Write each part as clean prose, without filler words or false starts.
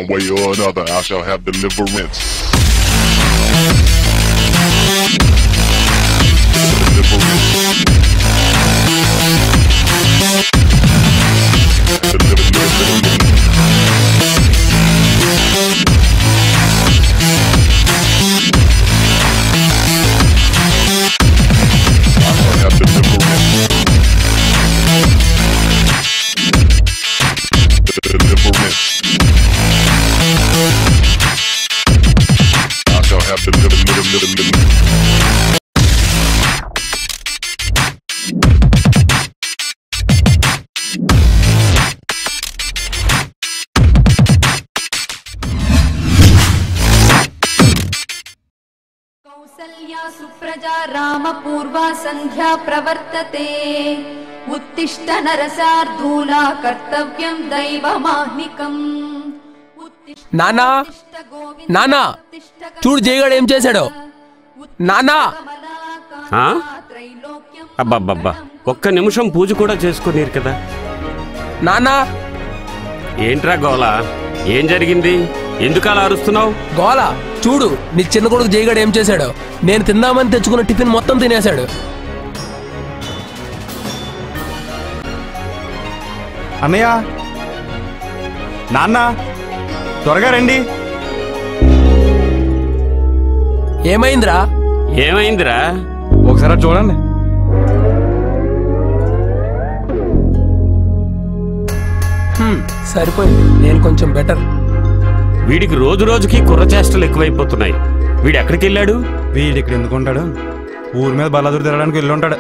way or another, I shall have deliverance. Kausalya Supraja रामपूर्वा संध्या प्रवर्तते उत्तिष्ठ नरसार्धूला कर्तव्यं दैवमाह्निकम् నానా నానా చూడు జయగాడు ఏం చేశాడో నానా. అబ్బబ్బబ్బా ఒక్క నిమిషం పూజ కూడా చేసుకునేరు కదా నానా. ఏంట్రా గోలా, ఏం జరిగింది? ఎందుకు అలా అరుస్తున్నావు? గోలా చూడు, నీ చిన్న కొడుకు జయగాడు ఏం చేశాడో. నేను తిందామని తెచ్చుకున్న టిఫిన్ మొత్తం తినేశాడు. అన్నయ్య, నాన్న, త్వరగా రండి. ఏమైందిరా? ఏమైందిరా? ఒకసారి చూడండి. సరిపోయింది, నేను కొంచెం బెటర్. వీడికి రోజు రోజుకి కుర్రచేష్టలు ఎక్కువైపోతున్నాయి. వీడు ఎక్కడికి వెళ్ళాడు? వీడు ఇక్కడ ఎందుకు ఉంటాడు? ఊరి మీద బలాదూరు తిరగడానికి వెళ్ళి ఉంటాడు.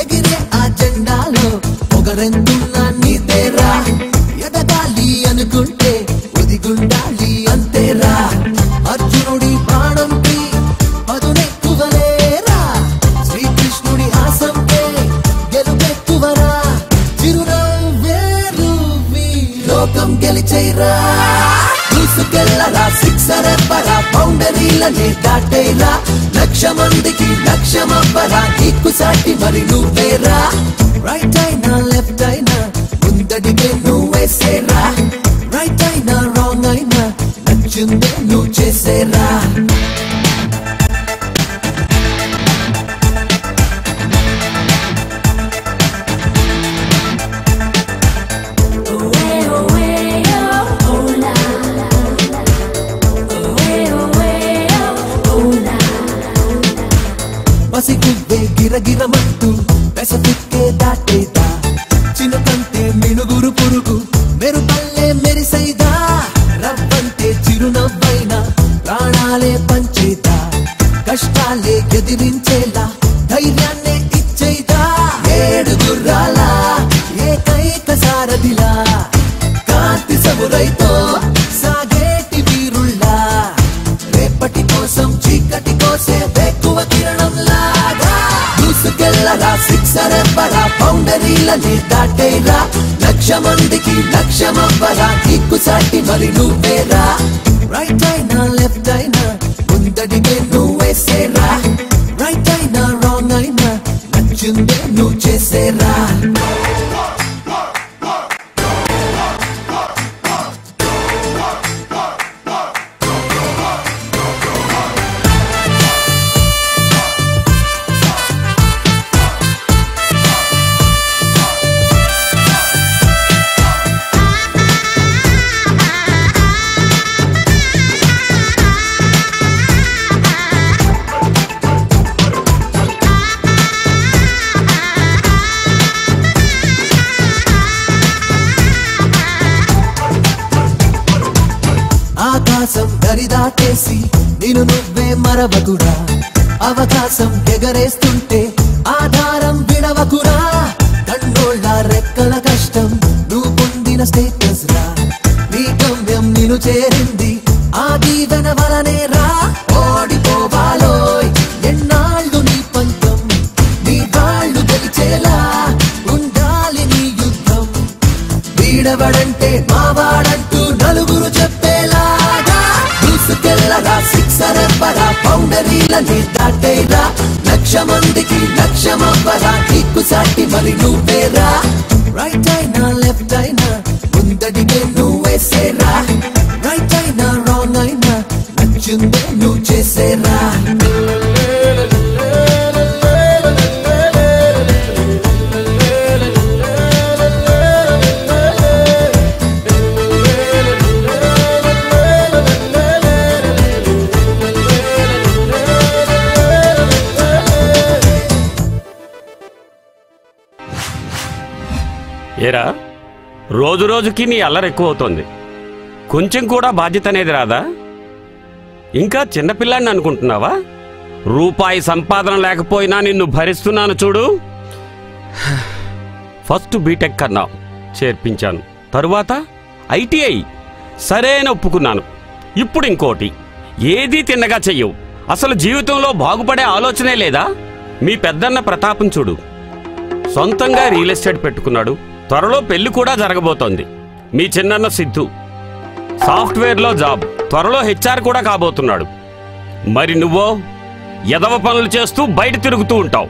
ఎగిరే ఆ జెండాలో పొగరెందున్నా నీదేరా, ఎదగాలి అనుకుంటే ఒదిగుండాలి అంతేరా. అర్జునుడి బాణంకి పదునెక్కువలేరా, శ్రీకృష్ణుడి ఆశంకే గెలుపెక్కువరా. చిరునవ్వేరు లోకం గెలిచేరా, దూసుకెళ్ళరా, సిక్సర్ ఎవ్వరా, బౌండరీలని దాటేరా. లక్ష మందికి లక్ష్యమవ్వరా, నీకు సాటి మరి నువ్వేరా. రైట్ అయినా లెఫ్ట్ అయినా ముందడిగే నువ్వేసేరా, రైట్ అయినా రాంగ్ అయినా నచ్చిందే నువ్వు చేసేరా. పసిగువ్వే గిరగిరమంటూ పెసపిక్కే దాటేదా, చినుకంటే మినుగురు పురుగు మెరుపల్లే మెరిసైదా. రవ్వంటే చిరునవ్వైనా ప్రాణాలే పంచేదా, కష్టాలే ఎదిరించేలా ధైర్యాన్నే ఇచ్చేదా. ఏడు గుర్రాల ఏకైక సారథిలా, కాంతి సమురైతో సాగేటి వీరుల్లా, రేపటి కోసం చీకటి కోసే ఎక్కువ కిరణం లాగా. దూసుకెళ్ళరా, సిక్సర్ ఎవ్వరా, బౌండరీలని దాటేరా. లక్ష మందికి లక్ష్యమవ్వరా, నీకు సాటి మరి నువ్వేరా. రైట్ అయినా లెఫ్ట్ అయినా ముందడిగే నువ్వేసేరా, రైట్ అయినా రాంగ్ అయినా నచ్చిందే నువ్వు చేసేరా. ఆకాశం దరిదాటేసి నిన్ను నువ్వే మరవకురా, అవకాశం ఎగరేస్తుంటే ఆధారం విడవకురా. కన్నోళ్ళ రెక్కల కష్టం నువ్వు పొందిన స్టేటస్ రా, నీ గమ్యం నిన్ను చేరింది ఆ దీవెన వీడవడంటే మావాడంటూ నలుగురు చెప్పేలాగా దూసుకెళ్ళరా సిక్సర్ ఎవ్వరా బౌండరీలని దాటేరా లక్ష మందికి లక్ష్యమవ్వరా నీకు సాటి మరి నువ్వేరా రైట్ అయినా లెఫ్ట్ అయినా ముందడిగే నువ్వేసేరా రైట్ అయినా రాంగ్ అయినా నచ్చిందే నువ్వు చేసేరా ఏరా రోజు రోజుకి నీ అల్లరి ఎక్కువ అవుతోంది. కొంచెం కూడా బాధ్యత అనేది రాదా? ఇంకా చిన్నపిల్లాన్ని అనుకుంటున్నావా? రూపాయి సంపాదన లేకపోయినా నిన్ను భరిస్తున్నాను చూడు. ఫస్ట్ బీటెక్ అన్నా చేర్పించాను, తరువాత ఐటీఐ సరేన ఒప్పుకున్నాను. ఇప్పుడు ఇంకోటి. ఏదీ తిన్నగా చెయ్యవు. అసలు జీవితంలో బాగుపడే ఆలోచనే లేదా? మీ పెద్దన్న ప్రతాపం చూడు, సొంతంగా రియల్ ఎస్టేట్ పెట్టుకున్నాడు. త్వరలో పెళ్లి కూడా జరగబోతోంది. మీ చిన్నన్న సిద్ధు సాఫ్ట్వేర్లో జాబ్, త్వరలో హెచ్ఆర్ కూడా కాబోతున్నాడు. మరి నువ్వో ఎదవ పనులు చేస్తూ బయట తిరుగుతూ ఉంటావు.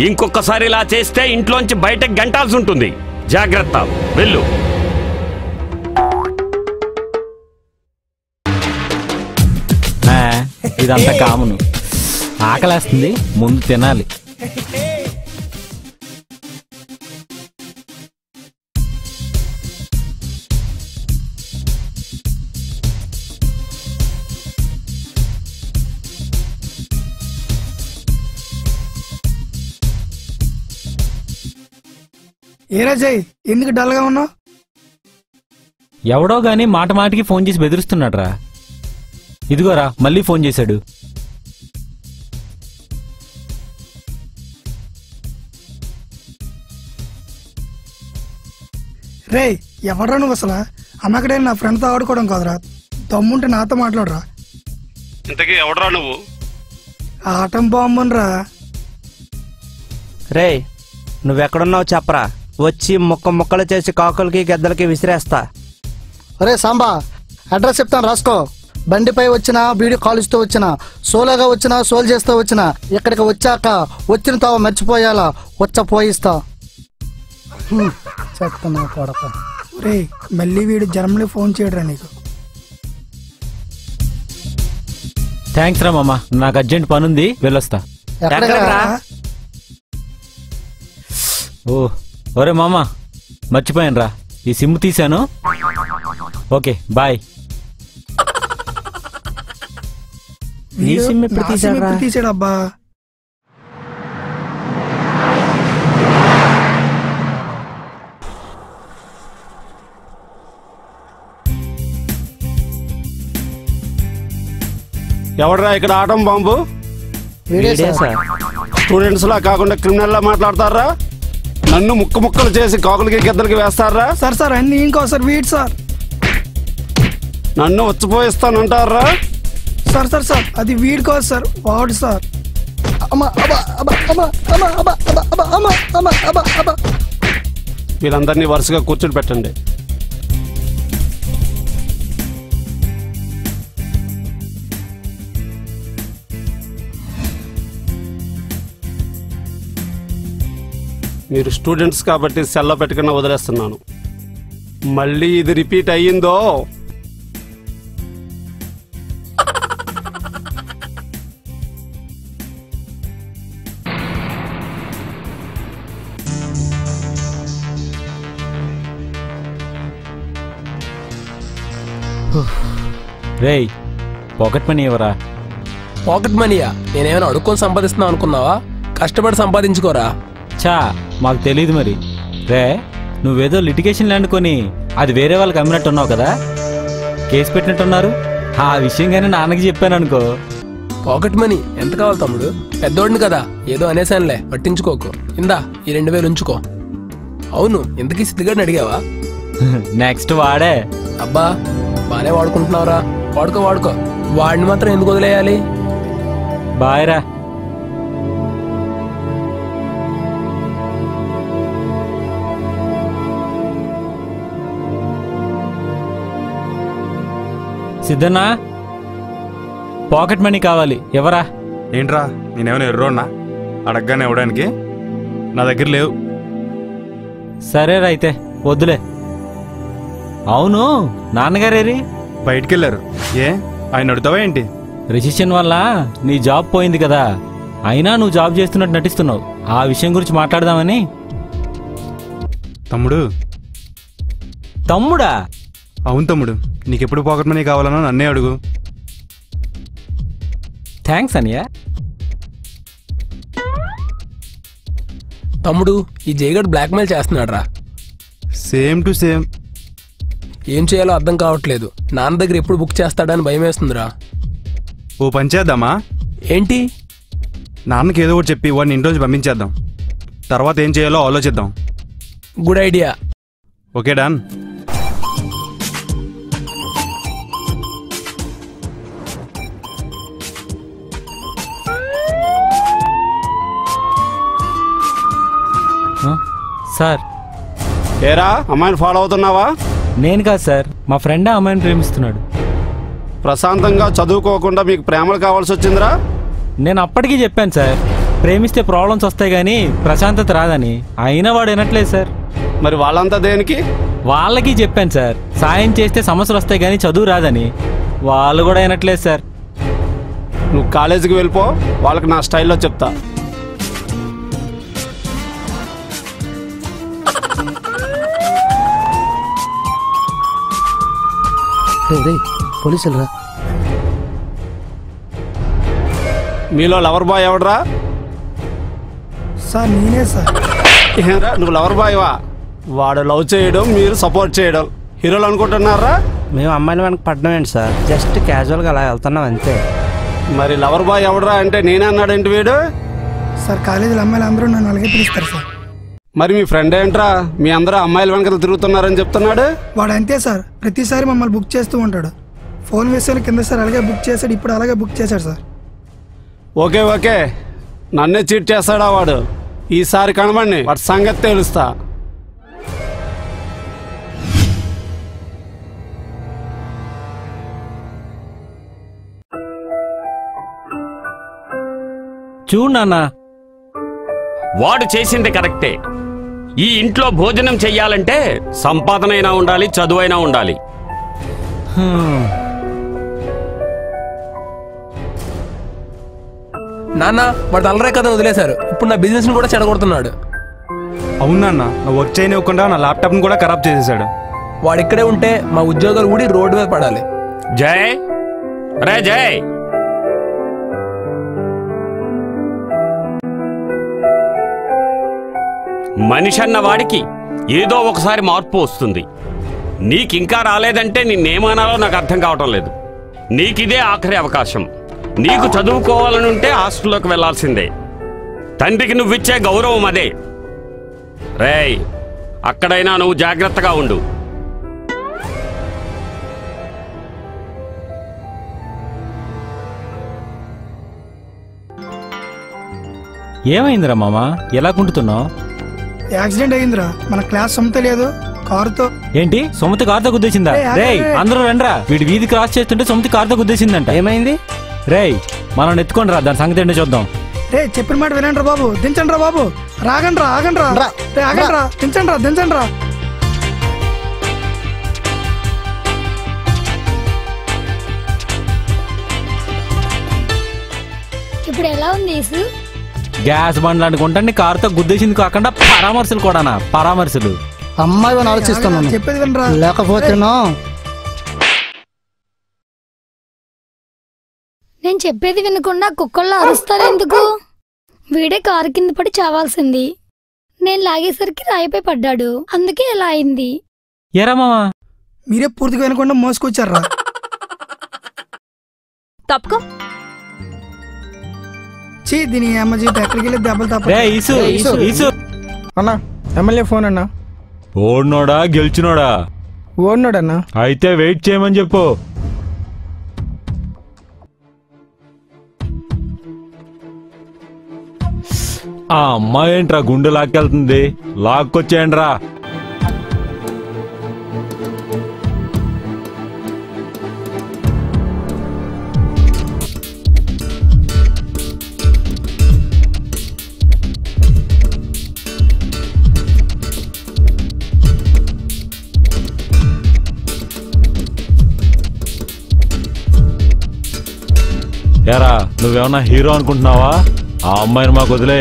ఇంకొకసారి ఇలా చేస్తే ఇంట్లోంచి బయటకు గంటాల్సి ఉంటుంది. జాగ్రత్త, వెళ్ళు. ఇదంతా కామను. ఆకలేస్తుంది, ముందు తినాలి. ఏరా జై, ఎందుకు డల్గా ఉన్నావు? ఎవడో గాని మాట మాటికి ఫోన్ చేసి బెదిరిస్తున్నాడు రా. ఇదిగోరా మళ్ళీ ఫోన్ చేశాడు. రే ఎవడ్రా నువ్వు? అసలు అమ్మకడే నా ఫ్రెండ్తో ఆడుకోవడం కాదురా, దమ్ముంటే నాతో మాట్లాడరా. ఇంతకీ ఎవడరా నువ్వు? ఆటం బాంబునరా. రే నువ్వెక్కడున్నావు చెప్పరా, వచ్చి ముక్కలు చేసి కాకులకి గద్దలకి విసిరేస్తా. అరే సాంబా, అడ్రస్ చెప్తాను రాసుకో. బండిపై వచ్చినా, వీడియో కాలుస్తూ వచ్చినా, సోలోగా వచ్చినా, సోల్ చేస్తూ వచ్చినా, ఇక్కడికి వచ్చాక వచ్చిన తావు మర్చిపోయాలా, పోయిస్తా. చెప్తున్నా కొడక. రే మళ్ళీ వీడు జర్మనీ ఫోన్ చేయడరా నీకు. థ్యాంక్స్ రా మామ, నాకు అర్జెంట్ పనుంది, వెళ్ళొస్తా. ఓ ఒరే మామ, మర్చిపోయాను రా, ఈ సిమ్ తీశాను. Okay bye. తీసాడబ్బా. ఎవడరా ఇక్కడ ఆటం బాంబు? స్టూడెంట్స్ లా కాకుండా క్రిమినల్ లా మాట్లాడతారా? నన్ను ముక్కలు చేసి కాకులకి గద్దలకి వేస్తారా? సార్ అన్ని ఇంకో సార్ వీడ్ సార్. నన్ను వచ్చిపోయిస్తానంటారా? సార్ అది వీడ్ కాదు సార్, వాడు సార్. వీళ్ళందరినీ వరుసగా కూర్చొని పెట్టండి. మీరు స్టూడెంట్స్ కాబట్టి సెల్లో పెట్టుకున్న వదిలేస్తున్నాను. మళ్ళీ ఇది రిపీట్ అయ్యిందో రేయ్ పాకెట్ మనీ ఇవ్వరా. పాకెట్ మనీయా? నేనేమైనా అడుక్కొని సంపాదిస్తున్నా అనుకున్నావా? కష్టపడి సంపాదించుకోరా. చా మాకు తెలీదు మరి. రే నువ్వేదో లిటిగేషన్ ల్యాండ్ కొని అది వేరే వాళ్ళకి అమ్మినట్టున్నావు కదా, కేసు పెట్టినట్టున్నారు. ఆ విషయంగానే నాన్నకి చెప్పాను అనుకో. పాకెట్ మనీ ఎంత కావాలి తమ్ముడు? పెద్దోడిని కదా, ఏదో అనేసానులే, పట్టించుకోకు. ఇందా ఈ 2000 ఉంచుకో. అవును, ఇంతకీ సిద్ధిగాడిని అడిగావా? నెక్స్ట్ వాడే. అబ్బా బానే వాడుకుంటున్నావురా. వాడుకో. వాడిని మాత్రం ఎందుకు వదిలేయాలి? బాయ్ రా. సిద్ధన్నా, పాకెట్ మనీ కావాలి, ఎవరా? ఏంట్రా నేనేమైనా ఎర్రోన్నా అడగగానే ఇవ్వడానికి? నా దగ్గర లేవు. సరేరా అయితే వద్దులే. అవును, నాన్నగారేరి? బయటికి వెళ్ళారు. ఏ ఆయన అడుగుతావా ఏంటి? రిసెషన్ వల్ల నీ జాబ్ పోయింది కదా, అయినా నువ్వు జాబ్ చేస్తున్నట్టు నటిస్తున్నావు. ఆ విషయం గురించి మాట్లాడదామని. తమ్ముడు. తమ్ముడా? అవును తమ్ముడు, నీకెప్పుడు పాకెట్ మనీ కావాలన్నా నన్నే అడుగు. థ్యాంక్స్ అనియా. తమ్ముడు, ఈ జయగడ్ బ్లాక్మెయిల్ చేస్తున్నాడు రా. Same to same. ఏం చేయాలో అర్థం కావట్లేదు. నాన్న దగ్గర ఎప్పుడు బుక్ చేస్తాడని భయం వేస్తుందిరా. ఓ పని చేద్దామా? ఏంటి? నాన్నకి ఏదో ఒకటి చెప్పి వాడిని ఇంట్లోంచి పంపించేద్దాం. తర్వాత ఏం చేయాలో ఆలోచిద్దాం. Good idea. Okay done. Sir. ఏరా అమ్మాయిని ఫాలో అవుతున్నావా? నేను కాదు సార్, మా ఫ్రెండ్ అమ్మాయిని ప్రేమిస్తున్నాడు. ప్రశాంతంగా చదువుకోకుండా మీకు ప్రేమలు కావాల్సి వచ్చిందిరా? నేను అప్పటికీ చెప్పాను సార్, ప్రేమిస్తే ప్రాబ్లమ్స్ వస్తాయి కానీ ప్రశాంతత రాదని. అయినా వాడు వినట్లేదు సార్. మరి వాళ్ళంతా దేనికి? వాళ్ళకి చెప్పాను సార్, సాయం చేస్తే సమస్యలు వస్తాయి కానీ చదువు రాదని. వాళ్ళు కూడా వినట్లేదు సార్. నువ్వు కాలేజీకి వెళ్ళిపో, వాళ్ళకి నా స్టైల్లో చెప్తా. పోలీసులు రా. మీలో లవర్ బాయ్ ఎవడరా? సార్ నేనే సార్. ఏరా నువ్వు లవర్ బాయ్వా? వాడు లవ్ చేయడం, మీరు సపోర్ట్ చేయడం హీరోలు అనుకుంటున్నారా? మేము అమ్మాయిల వెనక పడ్డం ఏంటి సార్, జస్ట్ క్యాజువల్గా అలా వెళ్తున్నాం అంతే. మరి లవర్ బాయ్ ఎవడరా అంటే నేనే అన్నాడేంటి వీడు? సార్ కాలేజీలో అమ్మాయిలు అందరూ నన్ను అలాగే పిలుస్తారు సార్. మరి మీ ఫ్రెండ్ ఏంట్రా మీ అందరూ అమ్మాయిల వెనక తిరుగుతున్నారని చెప్తున్నాడు? వాడు అంతే సార్, ప్రతిసారి మమ్మల్ని బుక్ చేస్తూ ఉంటాడు. ఫోన్ విషయాలు కింద సార్ అలాగే బుక్ చేశాడు, ఇప్పుడు అలాగే బుక్ చేశాడు సార్. ఓకే ఓకే, నన్నే చీట్ చేస్తాడా వాడు? ఈసారి కనబడి వాటి సంగతి తెలుస్తా. చూడు నాన్న, వాడు చేసింది కరెక్టే. ఈ ఇంట్లో భోజనం చెయ్యాలంటే సంపాదనైనా ఉండాలి, చదువైనా ఉండాలి. నాన్న, వాడు అల్లరే కదా వదిలేశారు. ఇప్పుడు నా బిజినెస్ ని కూడా చెడగొడుతున్నాడు. అవునన్నా, నా వర్క్ చేయనివ్వకుండా నా ల్యాప్టాప్ని కూడా ఖరాబ్ చేసేసాడు. వాడు ఇక్కడే ఉంటే మా ఉద్యోగాలు ఊడి రోడ్డు మీద పడాలి. జై రే జై, మనిషి అన్న వాడికి ఏదో ఒకసారి మార్పు వస్తుంది. నీకింకా రాలేదంటే నిన్నేమనాలో నాకు అర్థం కావటం లేదు. నీకిదే ఆఖరి అవకాశం. నీకు చదువుకోవాలని ఉంటే హాస్టల్లోకి వెళ్లాల్సిందే. తండ్రికి నువ్విచ్చే గౌరవం అదే. రేయ్, అక్కడైనా నువ్వు జాగ్రత్తగా ఉండు. ఏమైందిరా మామ, ఎలా కుంటున్నావు? యాక్సిడెంట్ అయిందిరా, మన క్లాస్ సొంత లేదు కారుతో. ఏంటి, సుమతి కారుతో గుద్దేసిందా? రేయ్ అందరూ రండ్రా, వీడి వీధి క్రాస్ చేస్తుంటే సుమతి కారుతో గుద్దేసిందంట. ఏమైంది? రేయ్ మనం ఎత్తుకోండి రా, దాని సంగతి ఏంటో చూద్దాం. రే చెప్పిన మాట వినండి రా బాబు, దించండి రా బాబు. రాగండి రా, ఆగండి రా, ఆగండి రా, దించండి రా, దించండి రా. ఇప్పుడు ఎలా ఉంది యేసు? గ్యాస్ బండ్లు అనుకుంటా కారుతో గుద్దేసింది కాకుండా పరామర్శలు కూడానా? పరామర్శలు అమ్మాయి ఆలోచిస్తున్నాను, చెప్పేది వినరా. లేకపోతేనో నేను చెప్పేది వినకుండా కుక్కల్లో అరుస్తారెందుకు? వీడే కారు కింద పడి చావాల్సింది. నేను లాగేసరికి రాయిపై పడ్డాడు, అందుకే ఇలా అయింది. ఏరా మామా, మీరే పూర్తిగా వినకుండా మోసుకొచ్చారా? తప్పుకో. చీ, దీని అమ్మ జీవితం ఎక్కడికి వెళ్ళి దెబ్బలు తప్ప. అన్నా ఎమ్మెల్యే ఫోన్ అన్నా. ఓడినోడా గెలిచినోడా? ఓడినోడన్నా. అయితే వెయిట్ చేయమని చెప్పు. ఆ అమ్మాయి ఏంట్రా గుండె లాక్కెళ్తుంది? లాక్కొచ్చేయండి రా. ఎరా నువ్వేమన్నా హీరో అనుకుంటున్నావా? ఆ అమ్మాయిని మాకు వదిలే.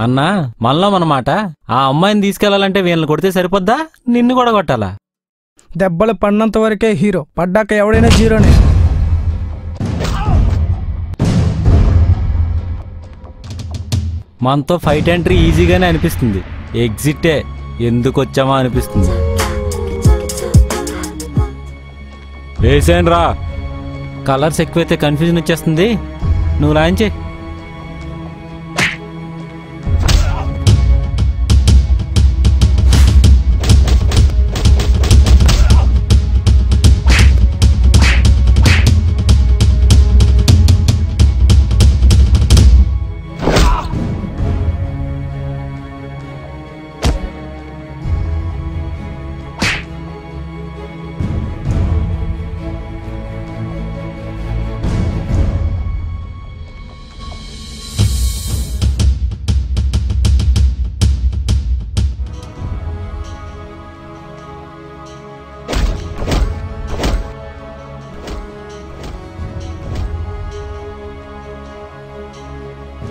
అన్నా మనలో మనమాట. ఆ అమ్మాయిని తీసుకెళ్లాలంటే వీళ్ళని కొడితే సరిపోద్దా, నిన్ను కూడా కొట్టాలా? దెబ్బలు పడినంత వరకే హీరో, పడ్డాక ఎవడైనా జీరోనే. మనతో ఫైట్ ఎంట్రీ ఈజీగానే అనిపిస్తుంది, ఎగ్జిటే ఎందుకు వచ్చామా అనిపిస్తుంది. వేసేయండి రా. కలర్స్ ఎక్కువైతే కన్ఫ్యూజన్ వచ్చేస్తుంది. నువ్వు లాంచే.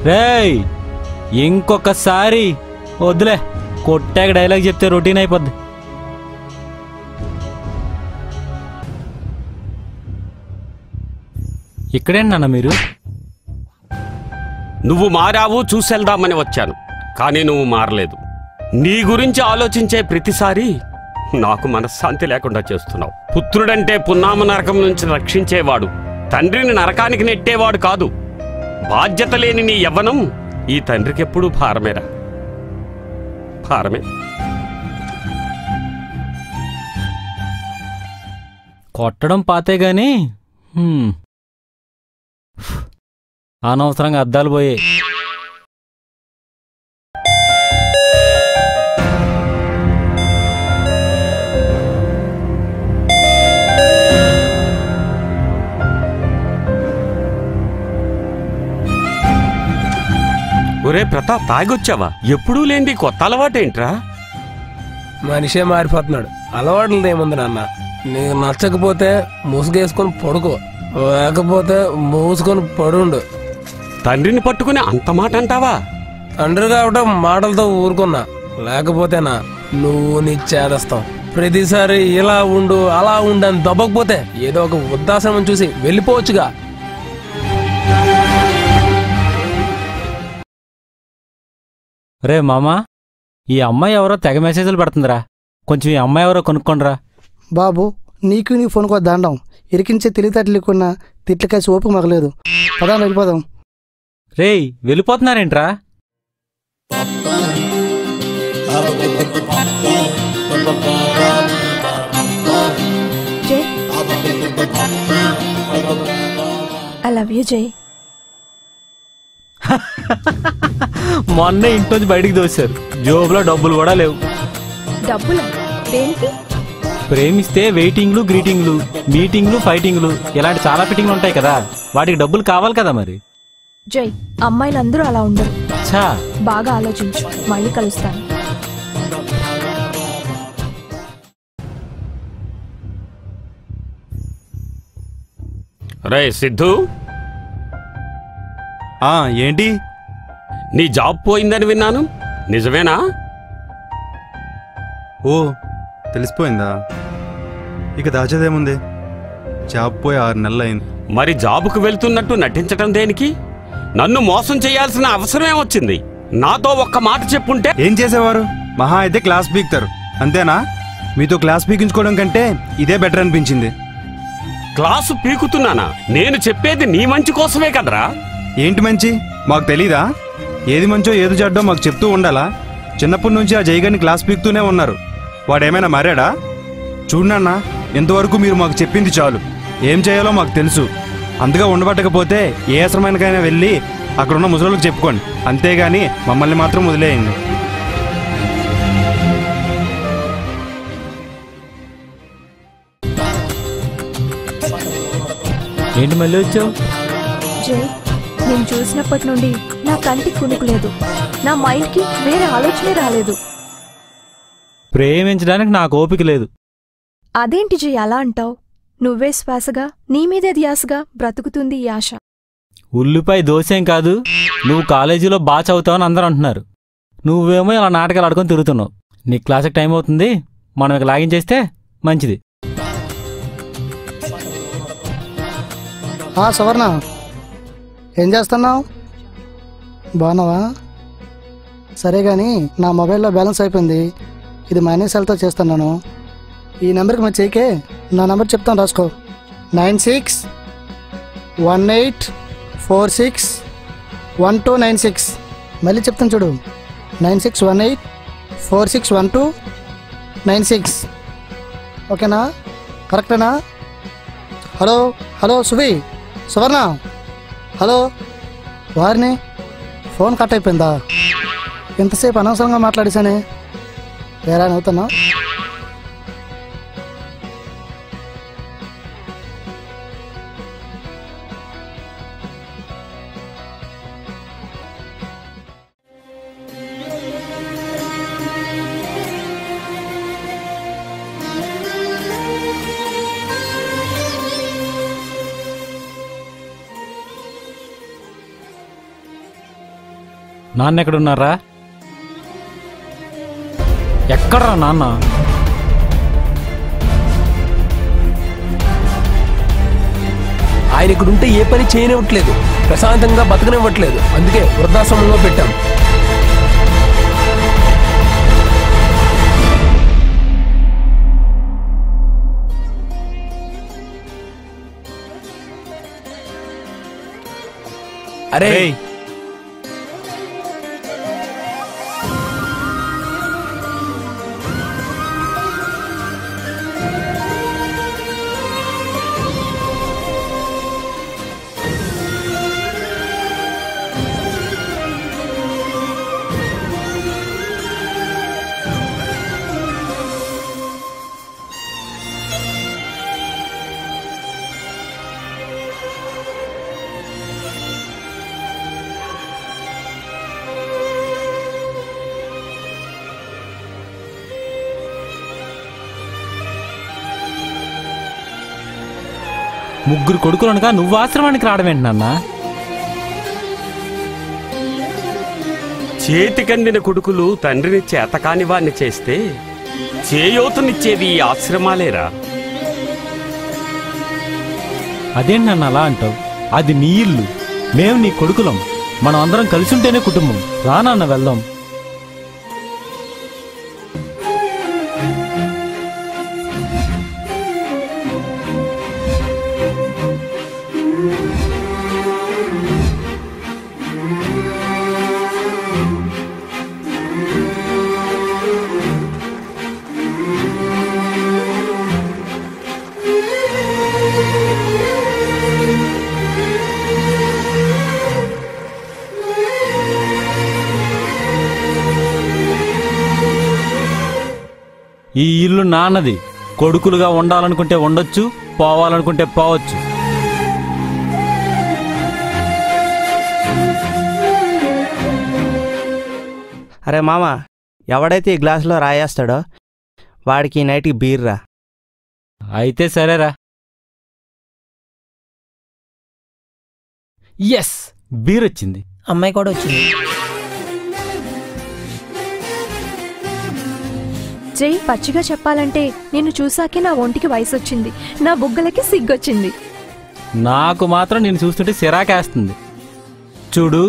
రేయ్ ఇంకొకసారి వద్దులే, కొట్టాక డైలాగ్ చెప్తే రొటీన్ అయిపోద్ది. ఇక్కడేంటన్నా మీరు? నువ్వు మారావు, చూసెళ్దామని వచ్చాను. కానీ నువ్వు మారలేదు. నీ గురించి ఆలోచించే ప్రతిసారి నాకు మనశ్శాంతి లేకుండా చేస్తున్నావు. పుత్రుడంటే పున్నామ నరకం నుంచి రక్షించేవాడు, తండ్రిని నరకానికి నెట్టేవాడు కాదు. బాధ్యత లేని నీ యవ్వనం ఈ తండ్రికెప్పుడు భారమేరా, భారమే. కొట్టడం పాతే గాని అనవసరంగా అద్దాలు పోయాయి. ఒరే ప్రతాప్, తాగొచ్చావా? ఎప్పుడూ లేని కొత్త అలవాటేంట్రా? మనిషే మారిపోతున్నాడు. అలవాట్లది ఏముంది నాన్న, నీకు నచ్చకపోతే ముసుగేసుకొని పడుకో, లేకపోతే మూసుకొని పడుండు. తండ్రిని పట్టుకుని అంత మాట అంటావా? తండ్రి కావటం మాటలతో ఊరుకున్నా, లేకపోతేనా నువ్వు నీ చేదస్తాం. ప్రతిసారి ఇలా ఉండు అలా ఉండు అని దబ్బకపోతే ఏదో ఒక వృద్ధాశ్రమం చూసి వెళ్ళిపోవచ్చుగా. రే మామా, ఈ అమ్మాయి ఎవరో తెగ మెసేజ్లు పెడుతుందిరా, కొంచెం ఈ అమ్మాయి ఎవరో కొనుక్కోండిరా. బాబు నీకు నీ ఫోన్కో దండం, ఇరికించే తెలివితేటలు లేకున్నా తిట్లకేసి ఓపిక మగలేదు. పదాం వెళ్ళిపోదాం. రేయ్ వెళ్ళిపోతున్నారేంట్రా? ఐ లవ్ యూ జై. మొన్న ఇంట్లోంచి బయటికి దోశారు, జోబులో డబ్బులు కూడా లేవు. డబ్బులు దేనికి? ప్రేమిస్తే వెయిటింగ్లు, గ్రీటింగ్లు, మీటింగ్లు, ఫైటింగ్లు ఇలాంటి చాలా ఫిట్టింగ్లు ఉంటాయి కదా, వాటికి డబ్బులు కావాలి కదా మరి. జై, అమ్మాయిలందరూ అలా ఉండరు. చా బాగా ఆలోచించు, మళ్ళీ కలుస్తాను. రే సిద్ధు, ఏంటి? నీ జాబ్ పోయిందని విన్నాను, నిజమేనా? ఓ తెలిసిపోయిందా? ఇక దాచేదేముంది, జాబ్ పోయి 6 నెలలైంది. మరి జాబుకు వెళ్తున్నట్టు నటించటం దేనికి? నన్ను మోసం చేయాల్సిన అవసరమే వచ్చింది. నాతో ఒక్క మాట చెప్పుంటే. ఏం చేసేవారు? మహా అయితే క్లాస్ పీకుతారు, అంతేనా? మీతో క్లాస్ పీకించుకోవడం కంటే ఇదే బెటర్ అనిపించింది. క్లాసు పీకుతున్నానా? నేను చెప్పేది నీ మంచి కోసమే కదరా. ఏంటి మంచి? మాకు తెలీదా? ఏది మంచో ఏది చెడ్డో మాకు చెప్తూ ఉండాలా? చిన్నప్పటి నుంచి ఆ జైగారిని క్లాస్ పీకుతూనే ఉన్నారు. వాడేమైనా మారాడా? చూడన్నా, ఇంతవరకు మీరు మాకు చెప్పింది చాలు. ఏం చేయాలో మాకు తెలుసు. అందుగా ఉండబట్టకపోతే ఏ ఆశ్రమానికైనా వెళ్ళి అక్కడున్న ముసలోళ్ళకి చెప్పుకోండి, అంతేగాని మమ్మల్ని మాత్రం వదిలేయండి. ఏంటి మళ్ళీ వచ్చావు? జై, నేను చూసినప్పటి నుండి నా కంటికి కునుకులేదు, నా మైండ్కి వేరే ఆలోచనే రాలేదు. ప్రేమించడానికి నాకు ఓపిక లేదు. అదేంటి జై అలా అంటావు? నువ్వే శ్వాసగా నీ మీదే ధ్యాసగా బ్రతుకుతుంది ఈ ఆశ. ఉల్లిపాయ దోశేం కాదు, నువ్వు కాలేజీలో బాగా చదువుతావని అందరూ అంటున్నారు. నువ్వేమో ఇలా నాటకాలు ఆడుకొని తిరుగుతున్నావు. నీ క్లాస్కి టైం అవుతుంది, మనం ఇక లాగించేస్తే మంచిది. సువర్ణ, ఏం చేస్తున్నావు? బాగున్నావా? సరే కానీ నా మొబైల్లో బ్యాలెన్స్ అయిపోయింది, ఇది మైనస్ఎల్తో చేస్తున్నాను. ఈ నెంబర్కి మరి చేయకే, నా నెంబర్ చెప్తాను రాసుకో. 9618461296. మళ్ళీ చెప్తాను చూడు, 9618461296. ఓకేనా? కరెక్టేనా? హలో హలో సువర్ణ, హలో. వారిని ఫోన్ కట్ అయిపోయిందా? ఎంతసేపు అనవసరంగా మాట్లాడేశానే. వేరే నవ్వుతున్నా? నాన్న ఎక్కడున్నారా? ఎక్కడ్రా నాన్న? ఆయన ఇక్కడుంటే ఏ పని చేయనివ్వట్లేదు, ప్రశాంతంగా బతకనివ్వట్లేదు. అందుకే వృద్ధాశ్రమంలో పెట్టాం. అరే ముగ్గురు కొడుకులనుగా నువ్వు ఆశ్రమానికి రావడమేంటి నాన్న? చేతికందిన కొడుకులు తండ్రిని చేతకాని వాణ్ణి చేస్తే చేయూతనిచ్చేది ఈ ఆశ్రమాలేరా? అదేంటి నన్ను అలా అంటావు? అది నీ ఇల్లు, మేము నీ కొడుకులం. మనం అందరం కలిసి ఉంటేనే కుటుంబం. రా నాన్న వెళ్దాం. ఈ ఇల్లు నాన్నది. కొడుకులుగా ఉండాలనుకుంటే ఉండొచ్చు, పోవాలనుకుంటే పోవచ్చు. అరే మామ, ఎవడైతే ఈ గ్లాసులో రాయేస్తాడో వాడికి ఈ నైట్కి బీర్రా. అయితే సరేరా. ఎస్, బీర్ వచ్చింది. అమ్మాయి కూడా వచ్చింది. జై, పచ్చిగా చెప్పాలంటే నిన్ను చూసాకే నా ఒంటికి వయసొచ్చింది, నా బుగ్గలకి సిగ్గొచ్చింది. నాకు మాత్రం నేను చూస్తుంటే సిరాకేస్తుంది. చూడు,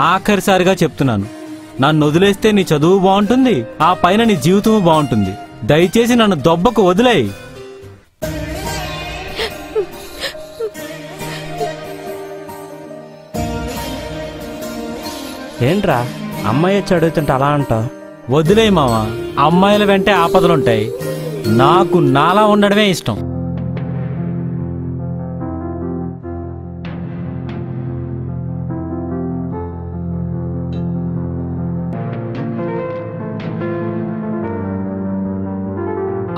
ఆఖరిసారిగా చెప్తున్నాను, నన్ను వదిలేస్తే నీ చదువు బాగుంటుంది, ఆ పైన నీ జీవితం బాగుంటుంది. దయచేసి నన్ను దొబ్బకు వదిలేయి. ఏంట్రా అమ్మాయి వచ్చి అడుగుతుంటే అలా అంటావు? వదిలేయి మావా, అమ్మాయిల వెంటే ఆపదలుంటాయి. నాకు నాలా ఉండడమే ఇష్టం.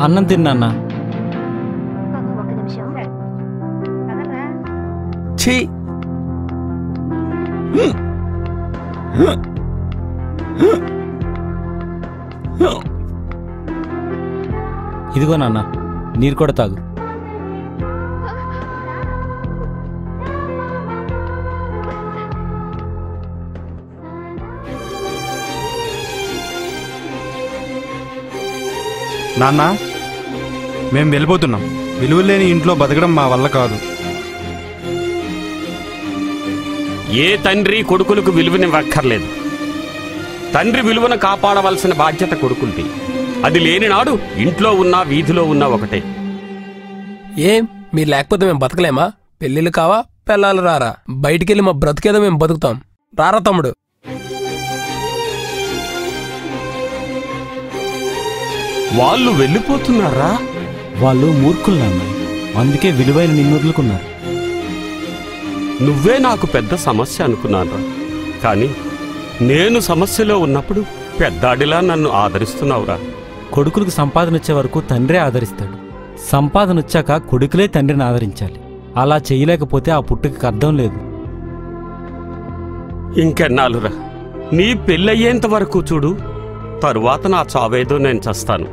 అన్నం తిన్నా. ఛీ, ఇదిగో నాన్న, నీరు కూడా తాగు. నాన్న మేము వెళ్ళిపోతున్నాం. విలువ లేని ఇంట్లో బతకడం మా వల్ల కాదు. ఏ తండ్రి కొడుకులకు విలువనివ్వక్కర్లేదు. తండ్రి విలువను కాపాడవలసిన బాధ్యత కొడుకులది. అది లేని నాడు ఇంట్లో ఉన్నా వీధిలో ఉన్నా ఒకటే. ఏం మీరు లేకపోతే మేము బతకలేమా? పెళ్ళిళ్ళు కావా, పెళ్ళాలు రారా? బయటికెళ్ళి మా బ్రతికేదో మేము బతుకుతాం. రారా తమ్ముడు. వాళ్ళు వెళ్ళిపోతున్నారా? వాళ్ళు మూర్ఖులు నాన్న, అందుకే విలువైన నిన్ను వదులుకున్నారు. నువ్వే నాకు పెద్ద సమస్య అనుకున్నాను. కానీ నేను సమస్యలో ఉన్నప్పుడు పెద్దాడిలా నన్ను ఆదరిస్తున్నావురా. కొడుకులకు సంపాదన వచ్చే వరకు తండ్రే ఆదరిస్తాడు. సంపాదన వచ్చాక కొడుకులే తండ్రిని ఆదరించాలి. అలా చేయలేకపోతే ఆ పుట్టుకకి అర్థం లేదు. ఇంకెన్నాళ్ళురా? నీ పెళ్ళయ్యేంత వరకు చూడు. తరువాత నా చావేదో నేను చస్తాను.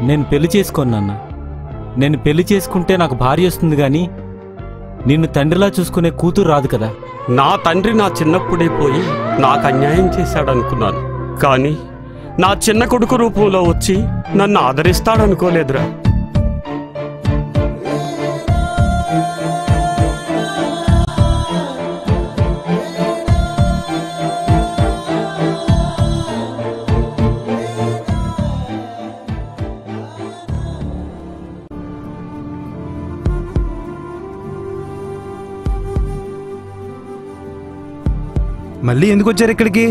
నేను పెళ్లి చేసుకోను. నేను పెళ్లి చేసుకుంటే నాకు భార్య వస్తుంది గాని నిన్ను తండ్రిలా చూసుకునే కూతురు రాదు కదా. నా తండ్రి నా చిన్నప్పుడే పోయి నాకు అన్యాయం చేశాడనుకున్నాను. కానీ నా చిన్న కొడుకు రూపంలో వచ్చి నన్ను ఆదరిస్తాడనుకోలేదురా. మళ్ళీ ఎందుకు వచ్చారు ఇక్కడికి?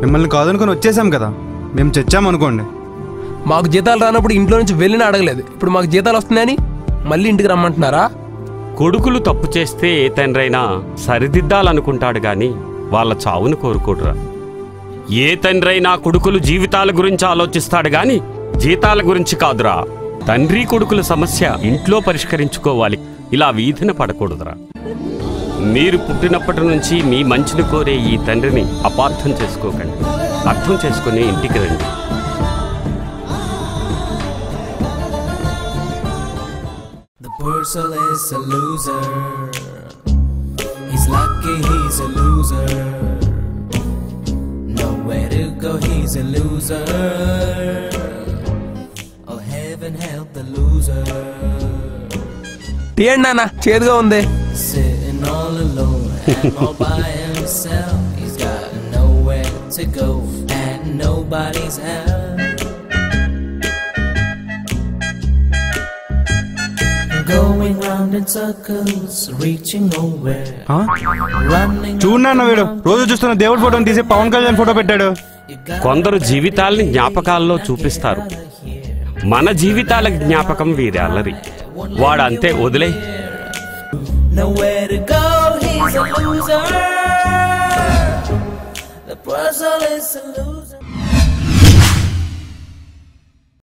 మిమ్మల్ని కాదనుకొని వచ్చేసాం కదా. మేము చచ్చామనుకోండి. మాకు జీతాలు రానప్పుడు ఇంట్లో నుంచి వెళ్ళినా అడగలేదు. ఇప్పుడు మాకు జీతాలు వస్తున్నాయని మళ్ళీ ఇంటికి రమ్మంటున్నారా? కొడుకులు తప్పు చేస్తే ఏ తండ్రైనా సరిదిద్దాలనుకుంటాడు గాని వాళ్ళ చావును కోరుకోడురా. ఏ తండ్రైనా కొడుకులు జీవితాల గురించి ఆలోచిస్తాడు గాని జీతాల గురించి కాదురా. తండ్రి కొడుకుల సమస్య ఇంట్లో పరిష్కరించుకోవాలి, ఇలా వీధిన పడకూడదురా. మీరు పుట్టినప్పటి నుంచి మీ మంచిని కోరే ఈ తండ్రిని అపార్థం చేసుకోకండి. అర్థం చేసుకుని ఇంటికి రండి. The person is a loser. He's lucky he's a loser. Nowhere to go, he's a loser. Oh heaven help the loser. ఏంటి నాన్న చేదుగా ఉంది? Sitting all alone and all by himself. He's got nowhere to go and nobody's help. Going round in circles, reaching nowhere. చూడన్నా వీడు రోజు చూస్తున్న దేవుడి ఫోటోని తీసి పవన్ కళ్యాణ్ ఫోటో పెట్టాడు. కొందరు జీవితాల్ని జ్ఞాపకాల్లో చూపిస్తారు. మన జీవితాల జ్ఞాపకం వీరి అల్లరి. వాడంతే, వదిలే. Nowhere to go, he's a loser. The puzzle is a loser.